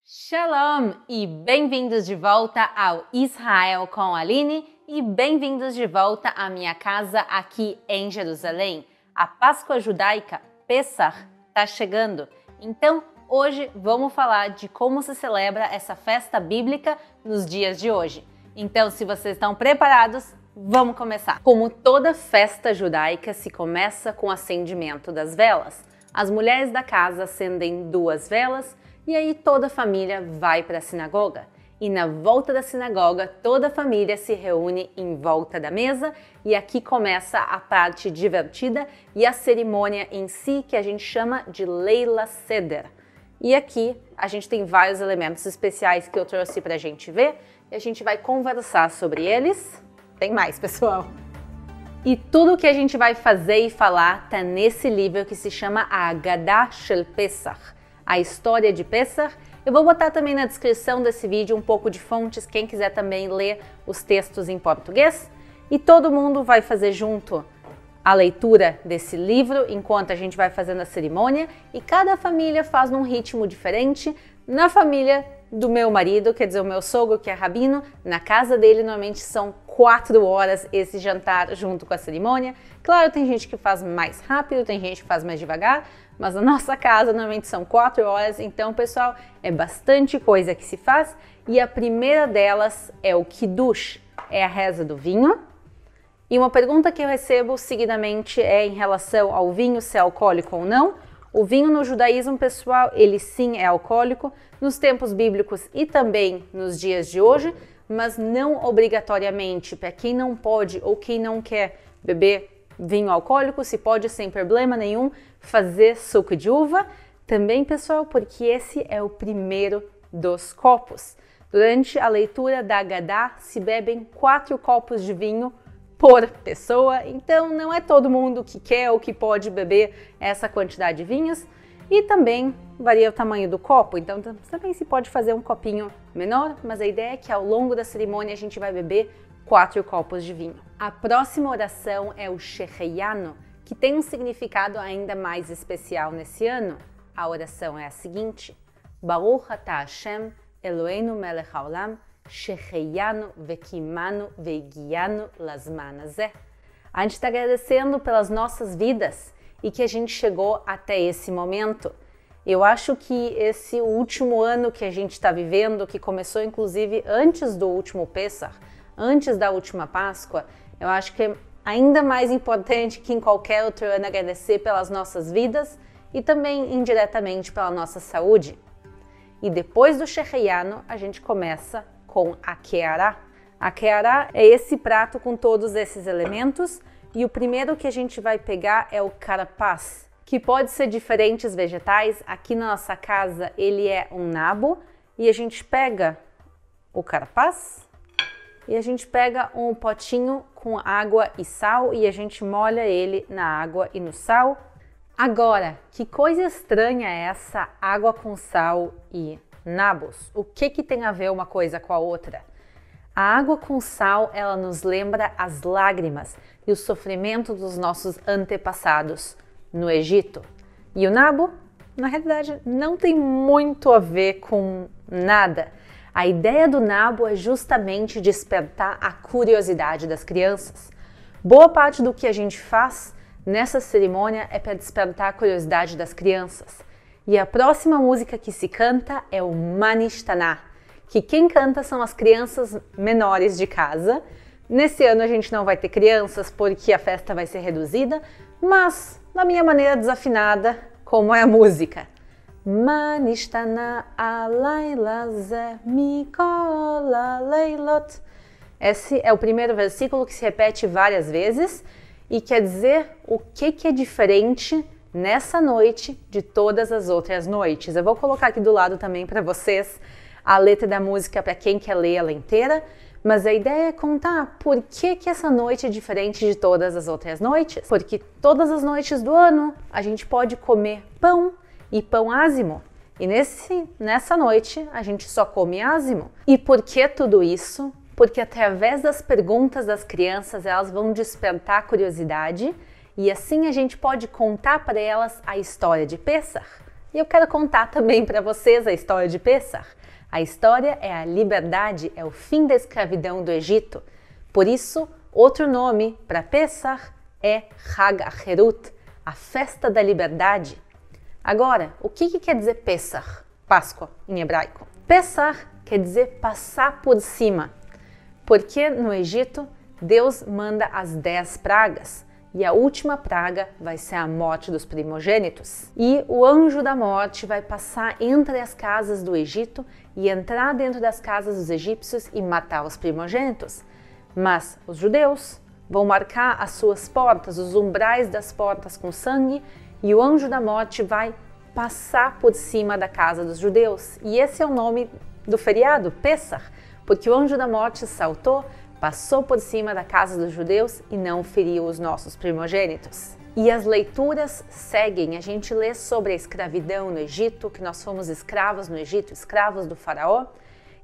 Shalom e bem-vindos de volta ao Israel com a Aline e bem-vindos de volta à minha casa aqui em Jerusalém. A Páscoa judaica, Pesach, está chegando. Então, hoje vamos falar de como se celebra essa festa bíblica nos dias de hoje. Então, se vocês estão preparados, vamos começar. Como toda festa judaica, se começa com o acendimento das velas. As mulheres da casa acendem 2 velas e aí toda a família vai para a sinagoga. E na volta da sinagoga, toda a família se reúne em volta da mesa e aqui começa a parte divertida e a cerimônia em si, que a gente chama de Leila Seder. E aqui a gente tem vários elementos especiais que eu trouxe para a gente ver e a gente vai conversar sobre eles. Tem mais, pessoal! E tudo que a gente vai fazer e falar está nesse livro que se chama a Haggadah Shel Pesach, a história de Pesach. Eu vou botar também na descrição desse vídeo um pouco de fontes, quem quiser também ler os textos em português. E todo mundo vai fazer junto a leitura desse livro enquanto a gente vai fazendo a cerimônia. E cada família faz num ritmo diferente. Na família do meu marido, quer dizer, o meu sogro, que é rabino, na casa dele normalmente são 4 horas esse jantar junto com a cerimônia. Claro, tem gente que faz mais rápido, tem gente que faz mais devagar, mas na nossa casa normalmente são 4 horas, então, pessoal, é bastante coisa que se faz. E a primeira delas é o Kiddush, é a reza do vinho. E uma pergunta que eu recebo seguidamente é em relação ao vinho, se é alcoólico ou não. O vinho no judaísmo, pessoal, ele sim é alcoólico nos tempos bíblicos e também nos dias de hoje, mas não obrigatoriamente. Para quem não pode ou quem não quer beber vinho alcoólico, se pode sem problema nenhum fazer suco de uva. Também, pessoal, porque esse é o primeiro dos copos. Durante a leitura da Haggadah se bebem 4 copos de vinho por pessoa, então não é todo mundo que quer ou que pode beber essa quantidade de vinhos. E também varia o tamanho do copo, então também se pode fazer um copinho menor, mas a ideia é que ao longo da cerimônia a gente vai beber 4 copos de vinho. A próxima oração é o Sheheyanu, que tem um significado ainda mais especial nesse ano. A oração é a seguinte: Baruch atah Hashem Eloheinu melech haolam Sheheyanu vekimanu veigianu lazman hazeh. A gente está agradecendo pelas nossas vidas e que a gente chegou até esse momento. Eu acho que esse último ano que a gente está vivendo, que começou inclusive antes do último Pesach, antes da última Páscoa, eu acho que é ainda mais importante que em qualquer outro ano agradecer pelas nossas vidas e também indiretamente pela nossa saúde. E depois do Sheheyanu, a gente começa com a Keará. A Keará é esse prato com todos esses elementos e o primeiro que a gente vai pegar é o carapaz, que pode ser diferentes vegetais. Aqui na nossa casa ele é um nabo e a gente pega o carapaz e a gente pega um potinho com água e sal e a gente molha ele na água e no sal. Agora, que coisa estranha é essa água com sal e nabos? O que tem a ver uma coisa com a outra? A água com sal, ela nos lembra as lágrimas e o sofrimento dos nossos antepassados no Egito. E o nabo, na realidade, não tem muito a ver com nada. A ideia do nabo é justamente despertar a curiosidade das crianças. Boa parte do que a gente faz nessa cerimônia é para despertar a curiosidade das crianças. E a próxima música que se canta é o Manishtaná, que quem canta são as crianças menores de casa. Nesse ano a gente não vai ter crianças porque a festa vai ser reduzida, mas da minha maneira desafinada, como é a música. Manishtaná alayla ze mikol aleilot. Esse é o primeiro versículo que se repete várias vezes e quer dizer o que é diferente nessa noite de todas as outras noites. Eu vou colocar aqui do lado também para vocês a letra da música para quem quer ler ela inteira, mas a ideia é contar por que essa noite é diferente de todas as outras noites. Porque todas as noites do ano a gente pode comer pão e pão ázimo. E nessa noite a gente só come ázimo. E por que tudo isso? Porque através das perguntas das crianças elas vão despertar a curiosidade e assim a gente pode contar para elas a história de Pesach. E eu quero contar também para vocês a história de Pessach. A história é a liberdade, é o fim da escravidão do Egito. Por isso, outro nome para Pessach é Hag HaHerut, a festa da liberdade. Agora, o que quer dizer Pessach, Páscoa em hebraico? Pessach quer dizer passar por cima, porque no Egito Deus manda as 10 pragas. E a última praga vai ser a morte dos primogênitos. E o anjo da morte vai passar entre as casas do Egito e entrar dentro das casas dos egípcios e matar os primogênitos. Mas os judeus vão marcar as suas portas, os umbrais das portas com sangue, e o anjo da morte vai passar por cima da casa dos judeus. E esse é o nome do feriado, Pessach, porque o anjo da morte saltou, passou por cima da casa dos judeus e não feriu os nossos primogênitos. E as leituras seguem. A gente lê sobre a escravidão no Egito, que nós fomos escravos no Egito, escravos do faraó.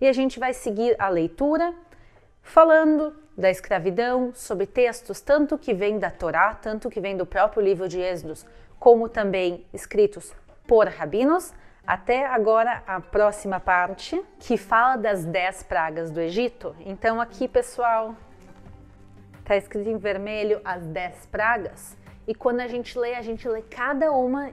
E a gente vai seguir a leitura falando da escravidão, sobre textos tanto que vêm da Torá, tanto que vêm do próprio livro de Êxodos, como também escritos por rabinos. Até agora a próxima parte, que fala das 10 pragas do Egito. Então aqui, pessoal, está escrito em vermelho as 10 pragas. E quando a gente lê cada uma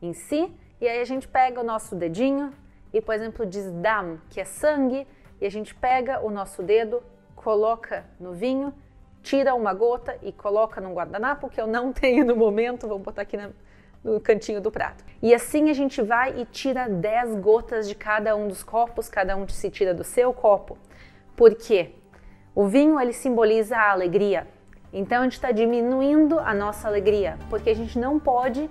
em si. E aí a gente pega o nosso dedinho e, por exemplo, diz dam, que é sangue. E a gente pega o nosso dedo, coloca no vinho, tira uma gota e coloca num guardanapo, que eu não tenho no momento. Vou botar aqui no cantinho do prato. E assim a gente vai e tira 10 gotas de cada um dos copos, cada um se tira do seu copo. Por quê? O vinho, ele simboliza a alegria. Então a gente está diminuindo a nossa alegria, porque a gente não pode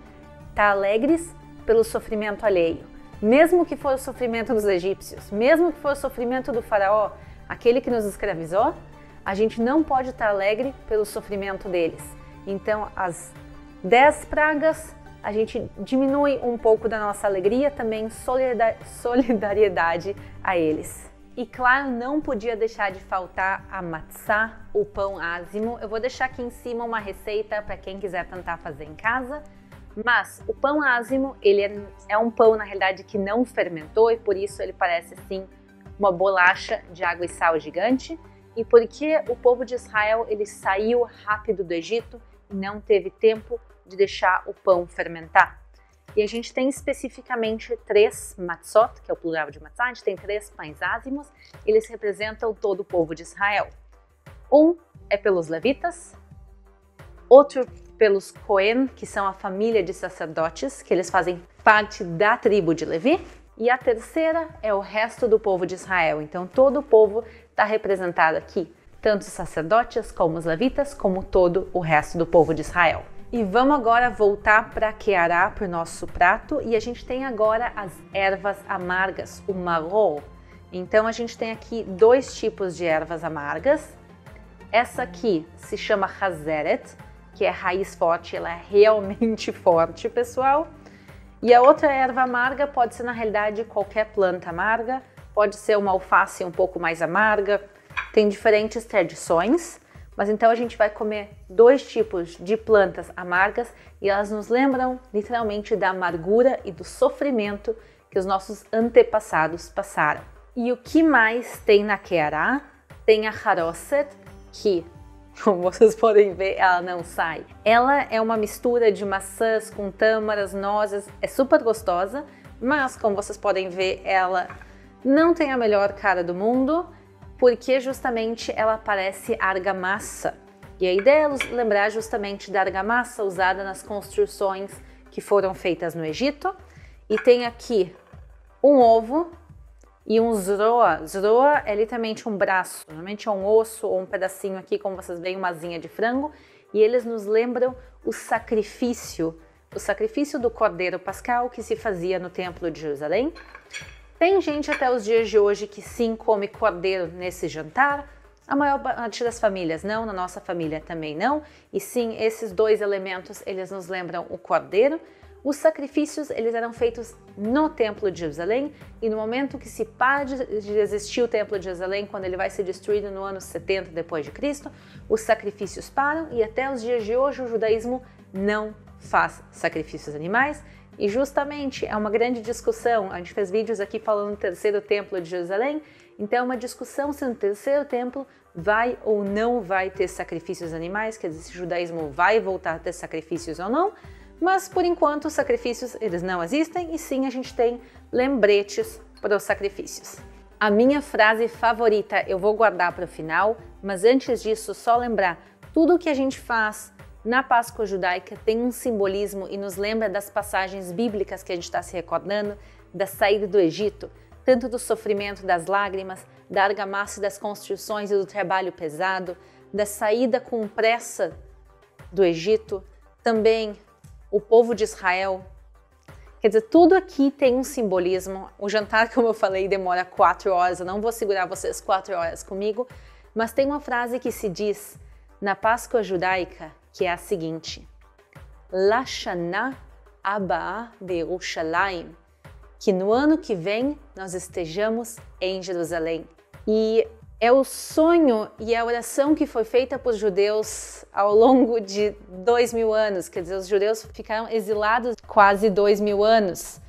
estar alegres pelo sofrimento alheio. Mesmo que for o sofrimento dos egípcios, mesmo que for o sofrimento do faraó, aquele que nos escravizou, a gente não pode estar alegre pelo sofrimento deles. Então as 10 pragas, a gente diminui um pouco da nossa alegria, também solidariedade a eles. E claro, não podia deixar de faltar a matzá, o pão ázimo. Eu vou deixar aqui em cima uma receita para quem quiser tentar fazer em casa. Mas o pão ázimo, ele é um pão, na realidade, que não fermentou e por isso ele parece, assim, uma bolacha de água e sal gigante. E porque o povo de Israel, ele saiu rápido do Egito e não teve tempo de deixar o pão fermentar. E a gente tem especificamente 3 matzot, que é o plural de matzá, a gente tem 3 pães ázimos, eles representam todo o povo de Israel. Um é pelos levitas, outro pelos Cohen, que são a família de sacerdotes, que eles fazem parte da tribo de Levi, e a terceira é o resto do povo de Israel. Então todo o povo está representado aqui, tanto os sacerdotes como os levitas, como todo o resto do povo de Israel. E vamos agora voltar para a Keará, para o nosso prato, e a gente tem agora as ervas amargas, o maror. Então a gente tem aqui 2 tipos de ervas amargas. Essa aqui se chama hazeret, que é raiz forte, ela é realmente forte, pessoal. E a outra erva amarga pode ser, na realidade, qualquer planta amarga, pode ser uma alface um pouco mais amarga, tem diferentes tradições. Mas então a gente vai comer 2 tipos de plantas amargas e elas nos lembram literalmente da amargura e do sofrimento que os nossos antepassados passaram. E o que mais tem na Keará? Tem a haroset, que, como vocês podem ver, ela não sai. Ela é uma mistura de maçãs com tâmaras, nozes, é super gostosa, mas como vocês podem ver, ela não tem a melhor cara do mundo, porque justamente ela parece argamassa. E a ideia é lembrar justamente da argamassa usada nas construções que foram feitas no Egito. E tem aqui um ovo e um zroa. Zroa é literalmente um braço, normalmente é um osso ou um pedacinho aqui, como vocês veem, uma asinha de frango. E eles nos lembram o sacrifício do Cordeiro Pascal que se fazia no Templo de Jerusalém. Tem gente até os dias de hoje que sim come cordeiro nesse jantar. A maior parte das famílias não, na nossa família também não. E sim, esses 2 elementos, eles nos lembram o cordeiro. Os sacrifícios, eles eram feitos no Templo de Jerusalém. E no momento que se para de existir o Templo de Jerusalém, quando ele vai ser destruído no ano 70 depois de Cristo, os sacrifícios param. E até os dias de hoje o judaísmo não faz sacrifícios animais. E justamente é uma grande discussão. A gente fez vídeos aqui falando do terceiro templo de Jerusalém, então é uma discussão se no terceiro templo vai ou não vai ter sacrifícios animais, quer dizer, se o judaísmo vai voltar a ter sacrifícios ou não, mas por enquanto os sacrifícios eles não existem e sim a gente tem lembretes para os sacrifícios. A minha frase favorita eu vou guardar para o final, mas antes disso só lembrar, tudo o que a gente faz na Páscoa judaica tem um simbolismo e nos lembra das passagens bíblicas que a gente está se recordando, da saída do Egito, tanto do sofrimento das lágrimas, da argamassa das construções e do trabalho pesado, da saída com pressa do Egito, também o povo de Israel. Quer dizer, tudo aqui tem um simbolismo. O jantar, como eu falei, demora 4 horas, eu não vou segurar vocês 4 horas comigo, mas tem uma frase que se diz na Páscoa judaica, que é a seguinte: Lashana Abaa Be'Yerushalayim, que no ano que vem nós estejamos em Jerusalém. E é o sonho e a oração que foi feita por judeus ao longo de 2000 anos, quer dizer, os judeus ficaram exilados quase 2000 anos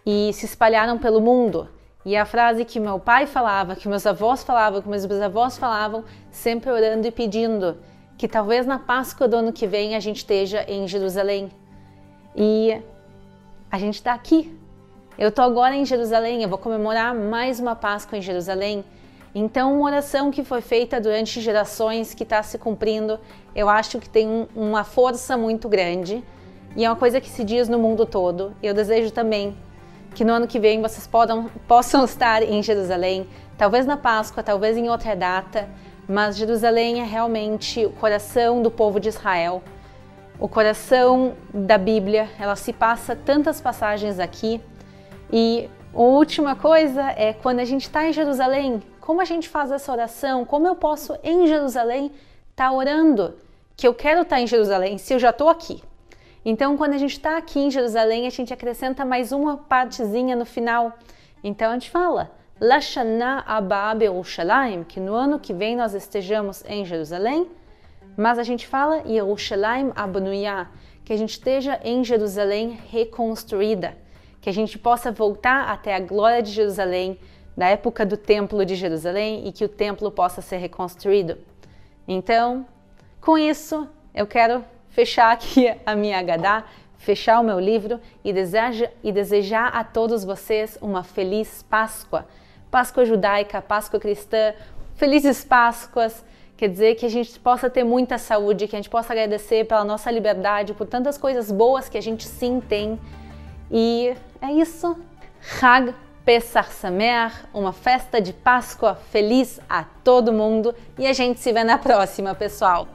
e se espalharam pelo mundo. E a frase que meu pai falava, que meus avós falavam, que meus bisavós falavam, sempre orando e pedindo que talvez na Páscoa do ano que vem a gente esteja em Jerusalém. E a gente está aqui. Eu estou agora em Jerusalém, eu vou comemorar mais uma Páscoa em Jerusalém. Então, uma oração que foi feita durante gerações, que está se cumprindo, eu acho que tem uma força muito grande e é uma coisa que se diz no mundo todo. Eu desejo também que no ano que vem vocês possam estar em Jerusalém, talvez na Páscoa, talvez em outra data, mas Jerusalém é realmente o coração do povo de Israel, o coração da Bíblia. Ela se passa tantas passagens aqui. E a última coisa é quando a gente está em Jerusalém, como a gente faz essa oração? Como eu posso em Jerusalém estar orando que eu quero estar em Jerusalém se eu já estou aqui? Então, quando a gente está aqui em Jerusalém, a gente acrescenta mais uma partezinha no final. Então, a gente fala Lashana Abaa Be'Yerushalayim, que no ano que vem nós estejamos em Jerusalém, mas a gente fala Yerushalayim Abnuyah, que a gente esteja em Jerusalém reconstruída, que a gente possa voltar até a glória de Jerusalém, da época do Templo de Jerusalém, e que o templo possa ser reconstruído. Então, com isso, eu quero fechar aqui a minha Agadá, fechar o meu livro e desejar a todos vocês uma feliz Páscoa. Páscoa judaica, Páscoa cristã, felizes Páscoas. Quer dizer, que a gente possa ter muita saúde, que a gente possa agradecer pela nossa liberdade, por tantas coisas boas que a gente sim tem. E é isso. Chag Pesach Sameach, uma festa de Páscoa feliz a todo mundo. E a gente se vê na próxima, pessoal.